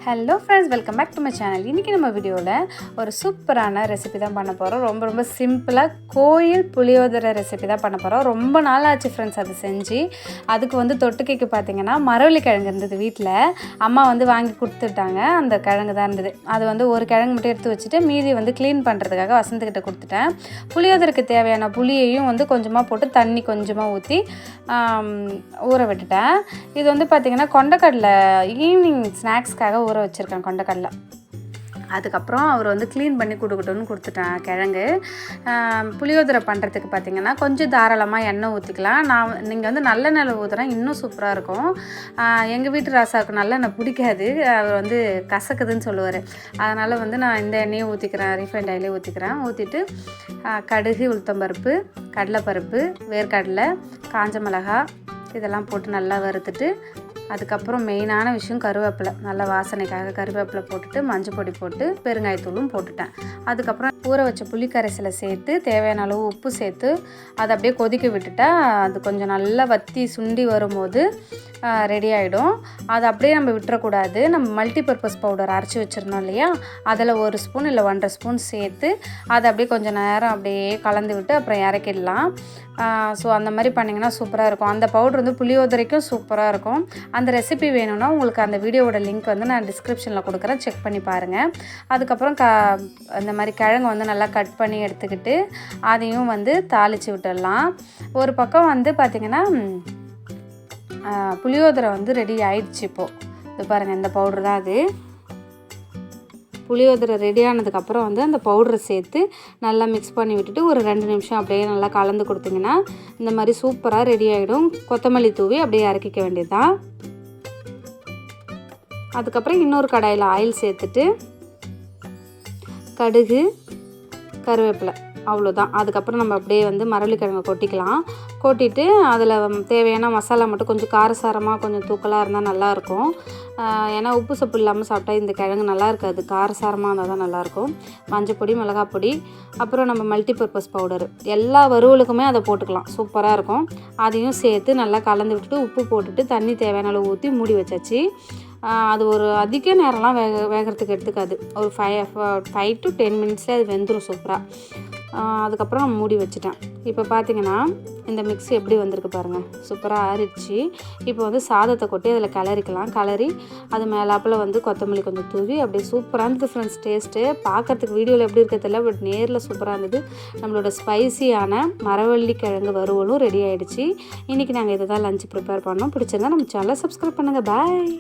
Hello friends, welcome back to my channel. இன்றைக்கி நம்ம வீடியோவில் ஒரு சூப்பரான ரெசிபி தான் பண்ண போகிறோம். ரொம்ப சிம்பிளாக கோயில் புளியோதரை ரெசிபி தான் பண்ண போகிறோம். ரொம்ப நாள் ஆச்சு ஃப்ரெண்ட்ஸ் அது செஞ்சு. அதுக்கு வந்து தொட்டுக்கைக்கு பார்த்திங்கன்னா மரவள்ளி கிழங்கு இருந்தது வீட்டில். அம்மா வந்து வாங்கி கொடுத்துட்டாங்க. அந்த கிழங்கு தான் இருந்தது. அது வந்து ஒரு கிழங்கு மட்டும் எடுத்து வச்சுட்டு மீதி வந்து க்ளீன் பண்ணுறதுக்காக வசந்துக்கிட்ட கொடுத்துட்டேன். புளியோதரைக்கு தேவையான புளியையும் வந்து கொஞ்சமாக போட்டு தண்ணி கொஞ்சமாக ஊற்றி ஊற விட்டுட்டேன். இது வந்து பார்த்திங்கன்னா கொண்டக்கடலை ஈவினிங் ஸ்நாக்ஸ்க்காக ஊற வச்சுருக்கேன் கொண்டக்கடலை. அதுக்கப்புறம் அவர் வந்து க்ளீன் பண்ணி கொடுக்கட்டும்னு கொடுத்துட்டேன் கிழங்கு. புளியோதரை பண்ணுறதுக்கு பார்த்திங்கன்னா கொஞ்சம் தாராளமாக எண்ணெய் ஊற்றிக்கலாம். நீங்கள் வந்து நல்லெண்ணெய் ஊற்றுறேன் இன்னும் சூப்பராக இருக்கும். எங்கள் வீட்டு ராசாவுக்கு நல்லெண்ணெய் பிடிக்காது, அவர் வந்து கசக்குதுன்னு சொல்லுவார். அதனால் வந்து நான் இந்த எண்ணெயை ஊற்றிக்கிறேன், ரீஃபைண்ட் ஆயிலே ஊற்றிக்கிறேன். ஊற்றிட்டு கடுகு, உளுத்தம்பருப்பு, கடலைப்பருப்பு, வேர்க்கடலை, காஞ்ச மிளகாய் இதெல்லாம் போட்டு நல்லா வறுத்துட்டு, அதுக்கப்புறம் மெயினான விஷயம் கருவேப்பிலை, நல்லா வாசனைக்காக கருவேப்பிலை போட்டுட்டு மஞ்சள் பொடி போட்டு பெருங்காயத்தூளும் போட்டுட்டேன். அதுக்கப்புறம் ஊற வச்ச புளி கரைசலை சேர்த்து தேவையான அளவு உப்பு சேர்த்து அதை அப்படியே கொதிக்க விட்டுட்டா அது கொஞ்சம் நல்லா வற்றி சுண்டி வரும்போது ரெடி ஆகிடும். அதை அப்படியே நம்ம விட்டுறக்கூடாது. நம்ம மல்டிபர்பஸ் பவுடர் அரைச்சி வச்சுருந்தோம் இல்லையா, அதில் 1 ஸ்பூன் இல்லை 1.5 ஸ்பூன் சேர்த்து அதை அப்படியே கொஞ்சம் நேரம் அப்படியே கலந்து விட்டு அப்புறம் இறக்கிடலாம். ஸோ அந்த மாதிரி பண்ணிங்கன்னா சூப்பராக இருக்கும். அந்த பவுடர் வந்து புளியோதரைக்கும் சூப்பராக இருக்கும். அந்த ரெசிபி வேணும்னா உங்களுக்கு அந்த வீடியோவோட லிங்க் வந்து நான் டிஸ்கிரிப்ஷனில் கொடுக்குறேன், செக் பண்ணி பாருங்கள். அதுக்கப்புறம் அந்த மாதிரி கிழங்கு வந்து நல்லா கட் பண்ணி எடுத்துக்கிட்டு அதையும் வந்து தாளித்து விட்டுடலாம். ஒரு பக்கம் வந்து பார்த்திங்கன்னா புளியோதரை வந்து ரெடி ஆயிடுச்சு. இப்போது இது பாருங்கள், இந்த பவுட்ரு தான் அது. புளியோதரை ரெடி ஆனதுக்கப்புறம் வந்து அந்த பவுடரை சேர்த்து நல்லா மிக்ஸ் பண்ணி விட்டுட்டு ஒரு 2 நிமிஷம் அப்படியே நல்லா கலந்து கொடுத்திங்கன்னா இந்த மாதிரி சூப்பராக ரெடி ஆகிடும். கொத்தமல்லி தூவி அப்படியே இறக்கிக்க வேண்டியது தான். அதுக்கப்புறம் இன்னொரு கடாயில் ஆயில் சேர்த்துட்டு கடுகு, கருவேப்பிலை, அவ்வளோதான். அதுக்கப்புறம் நம்ம அப்படியே வந்து மரவள்ளி கிழங்கை கொட்டிக்கலாம். கொட்டிட்டு அதில் தேவையான மசாலா மட்டும் கொஞ்சம் காரசாரமாக கொஞ்சம் தூக்கலாக இருந்தால் நல்லாயிருக்கும். ஏன்னா உப்பு சப்பு இல்லாமல் சாப்பிட்டா இந்த கிழங்கு நல்லா இருக்காது, காரசாரமாக இருந்தால் தான் நல்லாயிருக்கும். மஞ்சள் பொடி, மிளகாய் பொடி, அப்புறம் நம்ம மல்டிபர்பஸ் பவுடரு, எல்லா வறுவலுக்குமே அதை போட்டுக்கலாம், சூப்பராக இருக்கும். அதையும் சேர்த்து நல்லா கலந்து விட்டுட்டு உப்பு போட்டுட்டு தண்ணி தேவையான அளவு ஊற்றி மூடி வச்சாச்சு. அது ஒரு அதிக நேரம்லாம் வேகிறதுக்கு எடுத்துக்காது. ஒரு 5 to 10 மினிட்ஸில் அது வெந்துடும் சூப்பராக. அதுக்கப்புறம் நான் மூடி வச்சுட்டேன். இப்போ பார்த்திங்கன்னா இந்த மிக்ஸ் எப்படி வந்திருக்கு பாருங்கள், சூப்பராக ஆறிடுச்சு. இப்போ வந்து சாதத்தை கொட்டி அதில் கிளறிக்கலாம். கிளறி அது மேலாப்பில் வந்து கொத்தமல்லி கொஞ்சம் தூவி அப்படியே சூப்பராக இருந்தது ஃப்ரெண்ட்ஸ். டேஸ்ட்டு பார்க்குறதுக்கு வீடியோவில் எப்படி இருக்கிறதில்ல, பட் நேரில் சூப்பராக இருந்தது. நம்மளோட ஸ்பைசியான மரவள்ளி கிழங்கு வறுவலும் ரெடி ஆகிடுச்சு. இன்றைக்கி நாங்கள் இதை தான் லஞ்ச் ப்ரிப்பேர் பண்ணோம். பிடிச்சிருந்தா நம்ம சேனலை சப்ஸ்கிரைப் பண்ணுங்கள். பாய்.